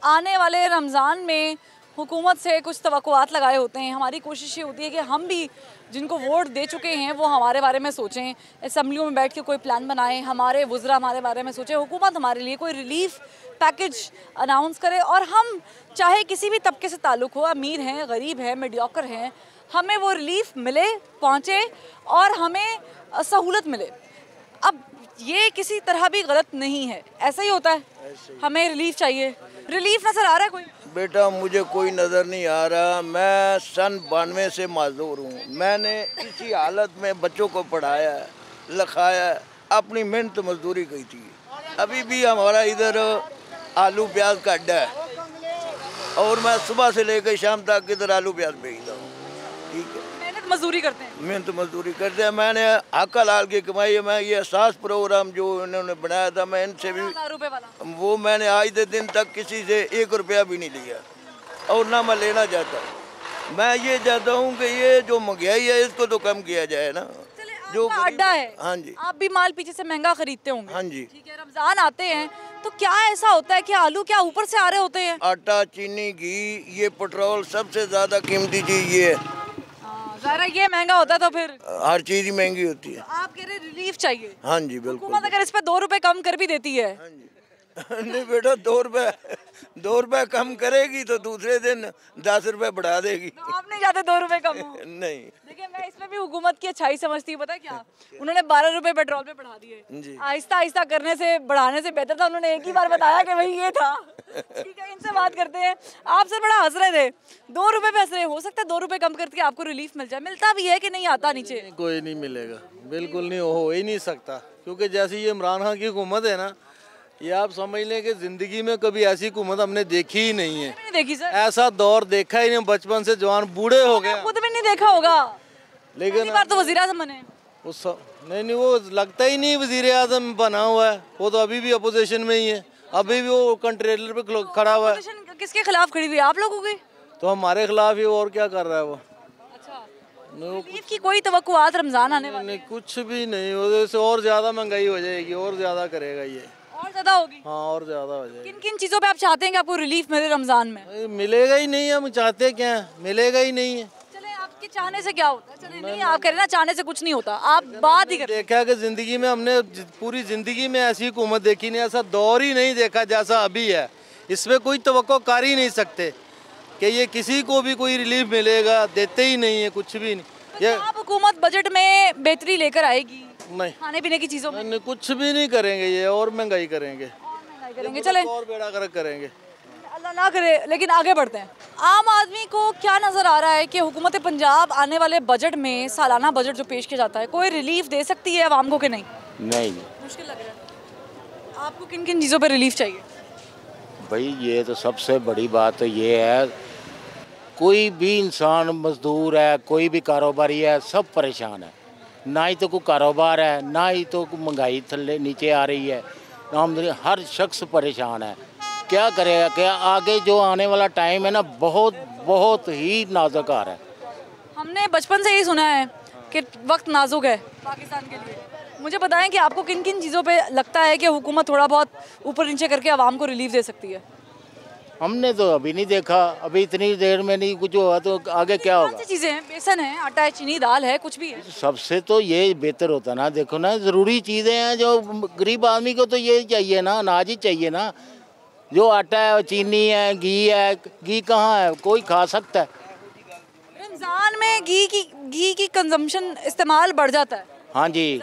आने वाले रमज़ान में हुकूमत से कुछ तवक्कुआत लगाए होते हैं, हमारी कोशिश ये होती है कि हम भी जिनको वोट दे चुके हैं वो हमारे बारे में सोचें, असम्बलियों में बैठ के कोई प्लान बनाएं, हमारे वज़रा हमारे बारे में सोचें, हुकूमत हमारे लिए कोई रिलीफ पैकेज अनाउंस करे और हम चाहे किसी भी तबके से ताल्लुक़ हो, अमीर हैं, गरीब हैं, मीडियोकर हैं, हमें वो रिलीफ मिले, पहुँचे और हमें सहूलत मिले। अब ये किसी तरह भी गलत नहीं है, ऐसा ही होता है, हमें रिलीफ चाहिए। रिलीफ नजर आ रहा है कोई? बेटा मुझे कोई नज़र नहीं आ रहा। मैं सन 92 से माजूर हूँ। मैंने इसी हालत में बच्चों को पढ़ाया लिखाया, अपनी मेहनत मजदूरी की थी। अभी भी हमारा इधर आलू प्याज का अड्डा है और मैं सुबह से लेकर शाम तक इधर आलू प्याज बेचता हूँ। ठीक है, मेहनत मजदूरी करते हैं। मेहनत मजदूरी करते हैं। मैंने हक्का लाल की कमाई है। मैं ये एहसास प्रोग्राम जो इन्होंने बनाया था, मैं इनसे भी वो मैंने आज के दिन तक किसी से 1 रुपया भी नहीं लिया और ना मैं लेना चाहता। मैं ये चाहता हूँ कि ये जो महंगाई है इसको तो कम किया जाए ना। जो अड्डा है, हाँ जी, आप भी माल पीछे से महंगा खरीदते होंगे। हाँ जी। ठीक है, रमजान आते हैं तो क्या ऐसा होता है कि आलू क्या ऊपर से आ रहे होते हैं? आटा, चीनी, घी, ये पेट्रोल, सबसे ज्यादा कीमती चीज ये है। ज़रा ये महंगा होता है तो फिर हर चीज ही महंगी होती है। आप कह रहे रिलीफ चाहिए। हाँ जी बिल्कुल। हुकूमत अगर इस पे 2 रुपए कम कर भी देती है। हाँ जी। नहीं बेटा, 2 रुपए कम करेगी तो दूसरे दिन 10 रुपए बढ़ा देगी। तो आप नहीं चाहते 2 रुपए कम हो? नहीं। देखिए मैं इसमें भी हुकूमत की अच्छाई समझती हूँ। पता है क्या, उन्होंने 12 रुपए पेट्रोल पे बढ़ा दिए। आहिस्ता आहिस्ता करने से बढ़ाने से बेहतर था उन्होंने एक ही बार बताया कि भाई ये था। ठीक है, इनसे बात करते हैं। आप सर बड़ा हंस रहे थे, 2 रुपए पे हंस रहे। हो सकता है 2 रुपए कम करके आपको रिलीफ मिल जाए। मिलता भी है कि नहीं आता नीचे? कोई नहीं मिलेगा, बिल्कुल नहीं, हो ही नहीं सकता। क्योंकि जैसी ये इमरान खान की हुकूमत है ना, ये आप समझ लें कि जिंदगी में कभी ऐसी हुकूमत हमने देखी ही नहीं है। नहीं देखी सर, ऐसा दौर देखा ही नहीं। बचपन से जवान बूढ़े हो गए, खुद भी नहीं देखा होगा। लेकिन बार तो वजीर आज़म बने उस नहीं वो लगता ही नहीं वजीर आज़म बना हुआ है। वो तो अभी भी अपोजिशन में ही है। अभी भी वो कंट्रोलर पे खड़ा हुआ है। किसके खिलाफ खड़ी हुई है? आप लोगों की? तो हमारे खिलाफ ही, और क्या कर रहा है वो? रिलीफ की कोई तवक्कुआत रमजान आने वाले? नहीं, कुछ भी नहीं। उससे और ज्यादा महंगाई हो जाएगी, और ज्यादा करेगा ये, और ज्यादा होगी। हाँ और ज्यादा हो जाएगी। किन किन चीजों पे आप चाहते हैं कि आपको रिलीफ मिले रमजान में? मिलेगा ही नहीं, हम चाहते क्या है, मिलेगा ही नहीं है। चले आपके चाहने से क्या होता है? चले नहीं, आप कह रहे ना चाहने से कुछ नहीं होता, आप बात ही करते। देखा कि जिंदगी में हमने पूरी जिंदगी में ऐसी हुकूमत देखी नहीं, ऐसा दौर ही नहीं देखा जैसा अभी है। इसमें कोई तवक्को कर ही नहीं सकते कि ये किसी को भी कोई रिलीफ मिलेगा। देते ही नहीं है कुछ भी नहीं। ये आप हुकूमत बजट में बेहतरी लेकर आएगी? नहीं, खाने पीने की चीजों में नहीं, कुछ भी नहीं करेंगे। ये और महंगाई करेंगे, चले और बेड़ा गर्क करेंगे। अल्लाह ना करे। लेकिन आगे बढ़ते हैं। आम आदमी को क्या नजर आ रहा है कि हुकूमत पंजाब आने वाले बजट में, सालाना बजट जो पेश किया जाता है, कोई रिलीफ दे सकती है आवाम को कि नहीं? नहीं, मुश्किल लग रहा है। आपको किन किन चीज़ों पर रिलीफ चाहिए? भाई ये तो सबसे बड़ी बात तो ये है, कोई भी इंसान मजदूर है, कोई भी कारोबारी है, सब परेशान है। ना ही तो कोई कारोबार है, ना ही तो महंगाई थल्ले नीचे आ रही है, आमदनी, हर शख्स परेशान है। क्या करेगा? क्या आगे जो आने वाला टाइम है ना, बहुत बहुत ही नाजुक आ रहा है। हमने बचपन से ही सुना है कि वक्त नाजुक है पाकिस्तान के लिए। मुझे बताएं कि आपको किन किन चीज़ों पे लगता है कि हुकूमत थोड़ा बहुत ऊपर नीचे करके आवाम को रिलीफ दे सकती है? हमने तो अभी नहीं देखा, अभी इतनी देर में नहीं कुछ हुआ तो आगे क्या होगा? अच्छी चीज़ें हैं, बेसन है, आटा है, चीनी, दाल है, कुछ भी है। सबसे तो ये बेहतर होता ना। देखो ना, ज़रूरी चीज़ें हैं जो गरीब आदमी को तो ये चाहिए ना, अनाज ही चाहिए ना। जो आटा है, चीनी है, घी है, घी कहाँ है? कोई खा सकता है? रमज़ान में घी की कंजम्पशन, इस्तेमाल बढ़ जाता है। हाँ जी,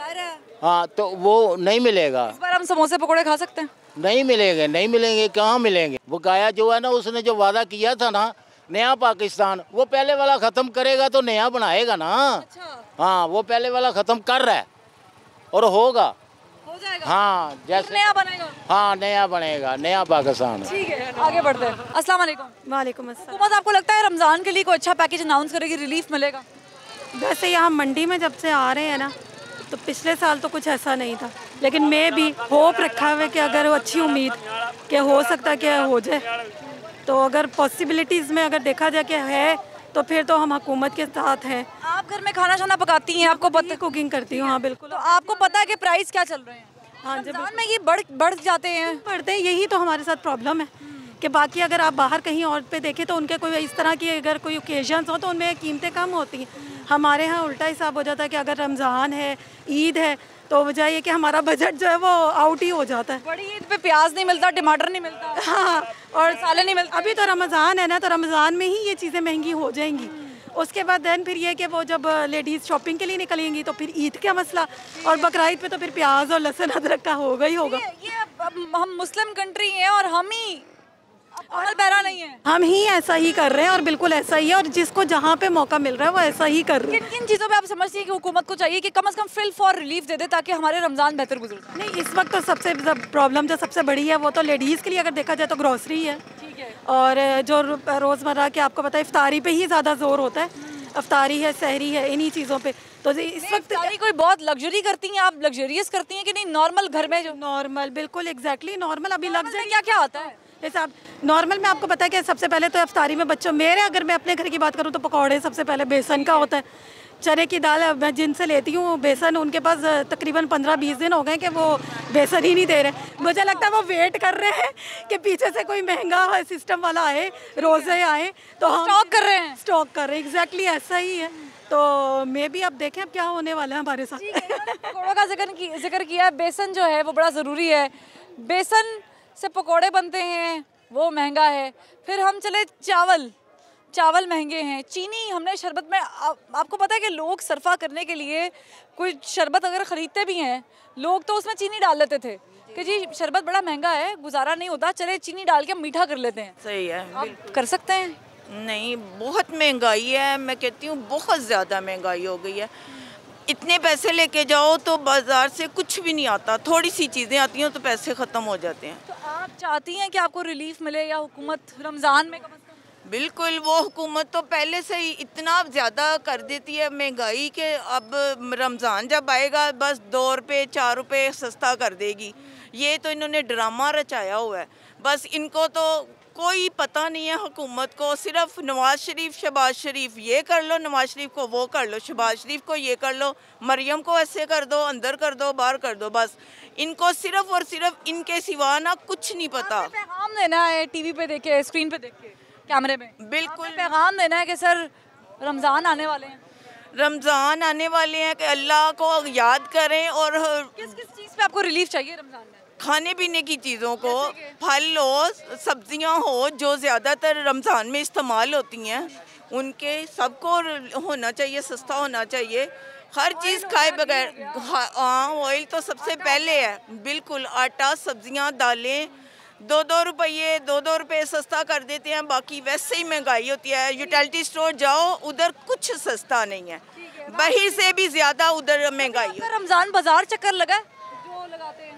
हाँ, तो वो नहीं मिलेगा। इस बार हम समोसे पकौड़े खा सकते हैं? नहीं मिलेंगे, नहीं मिलेंगे, कहाँ मिलेंगे? वो गाया जो है ना, उसने जो वादा किया था ना, नया पाकिस्तान, वो पहले वाला ख़त्म करेगा तो नया बनाएगा ना। अच्छा। हाँ, वो पहले वाला ख़त्म कर रहा है और होगा, हो जाएगा। हाँ, जैसे नया बनेगा। हाँ, नया बनेगा, नया पाकिस्तान। ठीक है, आगे बढ़ते हैं। अस्सलाम वालेकुम। वालेकुम अस्सलाम। हुकूमत आपको लगता है रमज़ान के लिए कोई अच्छा पैकेज अनाउंस करेगी, रिलीफ मिलेगा? वैसे यहाँ मंडी में जब से आ रहे हैं ना, तो पिछले साल तो कुछ ऐसा नहीं था, लेकिन मैं भी होप रखा हुआ है कि अगर अच्छी उम्मीद कि हो सकता है कि हो जाए, तो अगर पॉसिबिलिटीज़ में अगर देखा जाए कि है तो फिर तो हम हुकूमत के साथ हैं। आप घर में खाना शाना पकाती हैं? आपको पता? कुकिंग करती हूँ, हाँ बिल्कुल। तो आपको पता है कि प्राइस क्या चल रहे हैं? हाँ, रमज़ान में ये बढ़ जाते हैं। बढ़ते हैं, यही तो हमारे साथ प्रॉब्लम है कि बाकी अगर आप बाहर कहीं और पे देखें तो उनके कोई इस तरह की अगर कोई ओकेजन्स हो तो उनमें कीमतें कम होती हैं। हमारे यहाँ उल्टा हिसाब हो जाता है कि अगर रमज़ान है, ईद है, तो वजह ये कि हमारा बजट जो है वो आउट ही हो जाता है। बड़ी ईद पे प्याज नहीं मिलता, टमाटर नहीं मिलता, हाँ, और मसाले नहीं मिलते। अभी तो रमज़ान है ना, तो रमज़ान में ही ये चीज़ें महंगी हो जाएंगी। उसके बाद देन फिर ये कि वो जब लेडीज़ शॉपिंग के लिए निकलेंगी तो फिर ईद का मसला, और बकरीद पे तो फिर प्याज और लहसुन अदरक का होगा ही होगा। ये हम मुस्लिम कंट्री हैं और हम ही अमल पैरा नहीं है। हम ही ऐसा ही कर रहे हैं और बिल्कुल ऐसा ही है, और जिसको जहाँ पे मौका मिल रहा है वो ऐसा ही कर रहे हैं। किन चीज़ों पे आप समझती हैं कि हुकूमत को चाहिए कि कम से कम फिल फॉर रिलीफ दे दे ताकि हमारे रमज़ान बेहतर गुजर जाए? नहीं, इस वक्त तो सबसे प्रॉब्लम जो सबसे बड़ी है वो तो लेडीज़ के लिए अगर देखा जाए तो ग्रॉसरी है, और जो रोज़मर्रा के आपको पता है इफ्तारी पे ही ज़्यादा जोर होता है, इफ्तारी है, सहरी है, इन्हीं चीज़ों पे। तो इस वक्त कोई बहुत लग्जरी करती हैं आप, लग्जरियस करती हैं कि नहीं नॉर्मल घर में जो नॉर्मल, बिल्कुल एग्जैक्टली नॉर्मल। अभी लग्जरी क्या क्या आता है जैसे आप नॉर्मल में आपको पता है कि सबसे पहले तो इफ्तारी में बच्चों मेरे, अगर मैं अपने घर की बात करूँ तो पकौड़े सबसे पहले बेसन का होता है, चने की दाल मैं जिनसे लेती हूँ बेसन, उनके पास तकरीबन 15-20 दिन हो गए कि वो बेसन ही नहीं दे रहे। मुझे लगता है वो वेट कर रहे हैं कि पीछे से कोई महंगा सिस्टम वाला आए, रोज़े आए तो हम स्टॉक कर रहे हैं, एग्जैक्टली ऐसा ही है। तो मैं भी अब देखें अब क्या होने वाला है हमारे साथ। पकौड़ों का जिक्र किया है, बेसन जो है वो बड़ा ज़रूरी है, बेसन से पकौड़े बनते हैं वो महंगा है। फिर हम चले चावल महंगे हैं, चीनी हमने शरबत में आपको पता है कि लोग सरफा करने के लिए कोई शरबत अगर ख़रीदते भी हैं लोग तो उसमें चीनी डाल लेते थे कि जी शरबत बड़ा महंगा है, गुजारा नहीं होता, चले चीनी डाल के मीठा कर लेते हैं। सही है, आप कर सकते हैं? नहीं, बहुत महंगाई है, मैं कहती हूँ बहुत ज़्यादा महंगाई हो गई है। इतने पैसे लेके जाओ तो बाज़ार से कुछ भी नहीं आता, थोड़ी सी चीज़ें आती हैं तो पैसे ख़त्म हो जाते हैं। तो आप चाहती हैं कि आपको रिलीफ मिले या हुकूमत रमज़ान में? बिल्कुल, वो हुकूमत तो पहले से ही इतना ज़्यादा कर देती है महंगाई के अब रमज़ान जब आएगा बस 2 रुपये 4 रुपये सस्ता कर देगी। ये तो इन्होंने ड्रामा रचाया हुआ है, बस इनको तो कोई पता नहीं है हुकूमत को, सिर्फ नवाज शरीफ शहबाज शरीफ ये कर लो, नवाज शरीफ को वो कर लो, शहबाज शरीफ को ये कर लो, मरियम को ऐसे कर दो, अंदर कर दो, बाहर कर दो, बस इनको सिर्फ और सिर्फ इनके सिवा ना कुछ नहीं पता। पैगाम देना है टीवी पे देख के, स्क्रीन पे देख के, कैमरे में, बिल्कुल पैगाम देना है कि सर रमज़ान आने वाले हैं, रमज़ान आने वाले हैं कि अल्लाह को याद करें। और किस चीज़ पे आपको रिलीफ चाहिए रमज़ान में? खाने पीने की चीज़ों को, फल हो, सब्जियां हो, जो ज़्यादातर रमज़ान में इस्तेमाल होती हैं उनके सबको होना चाहिए, सस्ता होना चाहिए, हर चीज़ खाए बगैर। हाँ, ऑयल तो सबसे पहले है, बिल्कुल। आटा, सब्जियां, दालें 2-2 रुपये 2-2 रुपये सस्ता कर देते हैं, बाकी वैसे ही महंगाई होती है। यूटिलिटी स्टोर जाओ उधर कुछ सस्ता नहीं है, बाहर से भी ज़्यादा उधर महंगाई है। रमज़ान बाजार चक्कर लगा जो लगाते हैं?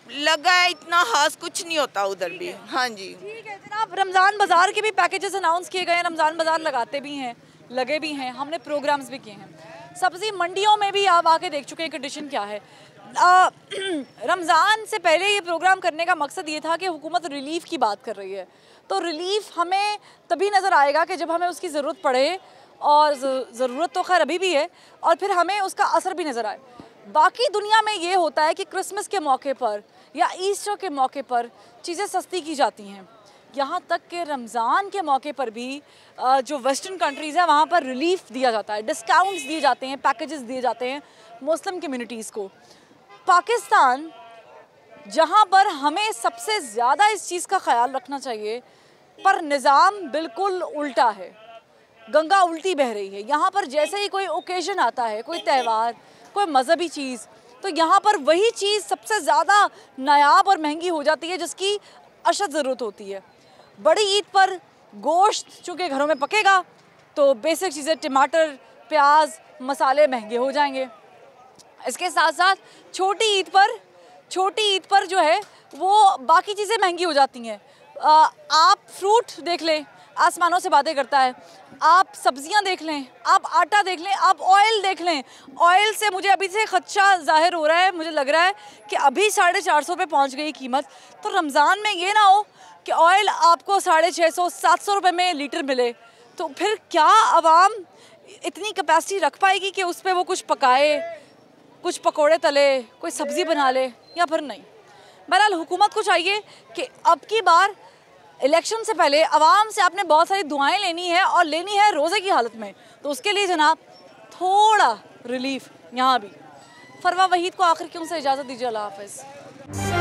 लगा है, इतना खास कुछ नहीं होता उधर भी। हाँ जी, ठीक है जनाब। रमज़ान बाज़ार के भी पैकेजेस अनाउंस किए गए हैं, रमज़ान बाज़ार लगाते भी हैं, लगे भी हैं, हमने प्रोग्राम्स भी किए हैं। सब्ज़ी मंडियों में भी आप आके देख चुके हैं कंडीशन क्या है। रमज़ान से पहले ये प्रोग्राम करने का मकसद ये था कि हुकूमत रिलीफ की बात कर रही है, तो रिलीफ हमें तभी नज़र आएगा कि जब हमें उसकी ज़रूरत पड़े, और ज़रूरत तो खैर अभी भी है, और फिर हमें उसका असर भी नज़र आए। बाकी दुनिया में ये होता है कि क्रिसमस के मौके पर या ईस्टर के मौके पर चीज़ें सस्ती की जाती हैं, यहाँ तक कि रमज़ान के मौके पर भी जो वेस्टर्न कंट्रीज़ हैं वहाँ पर रिलीफ दिया जाता है, डिस्काउंट्स दिए जाते हैं, पैकेजेस दिए जाते हैं मुस्लिम कम्युनिटीज़ को। पाकिस्तान जहाँ पर हमें सबसे ज़्यादा इस चीज़ का ख्याल रखना चाहिए, पर निज़ाम बिल्कुल उल्टा है, गंगा उल्टी बह रही है। यहाँ पर जैसे ही कोई ओकेजन आता है, कोई त्यौहार, कोई मजहबी चीज़, तो यहाँ पर वही चीज़ सबसे ज़्यादा नायाब और महंगी हो जाती है जिसकी अशद ज़रूरत होती है। बड़ी ईद पर गोश्त चूँकि घरों में पकेगा तो बेसिक चीज़ें टमाटर, प्याज, मसाले महंगे हो जाएंगे। इसके साथ साथ छोटी ईद पर जो है वो बाकी चीज़ें महंगी हो जाती हैं। आप फ्रूट देख लें, आसमानों से बातें करता है, आप सब्जियां देख लें, आप आटा देख लें, आप ऑयल देख लें। ऑयल से मुझे अभी से खदशा ज़ाहिर हो रहा है, मुझे लग रहा है कि अभी 450 पे पहुँच गई कीमत। तो रमज़ान में ये ना हो कि ऑयल आपको 650-700 रुपये में लीटर मिले, तो फिर क्या आवाम इतनी कैपेसिटी रख पाएगी कि उस पर वो कुछ पकाए, कुछ पकोड़े तले, कोई सब्ज़ी बना ले, या फिर नहीं। बहरहाल हुकूमत को चाहिए कि अब की बार इलेक्शन से पहले आवाम से आपने बहुत सारी दुआएं लेनी है, और लेनी है रोज़े की हालत में, तो उसके लिए जनाब थोड़ा रिलीफ यहाँ भी। फरवा वहीद को आखिर क्यों से इजाज़त दीजिए। अल्लाह हाफ़िज़।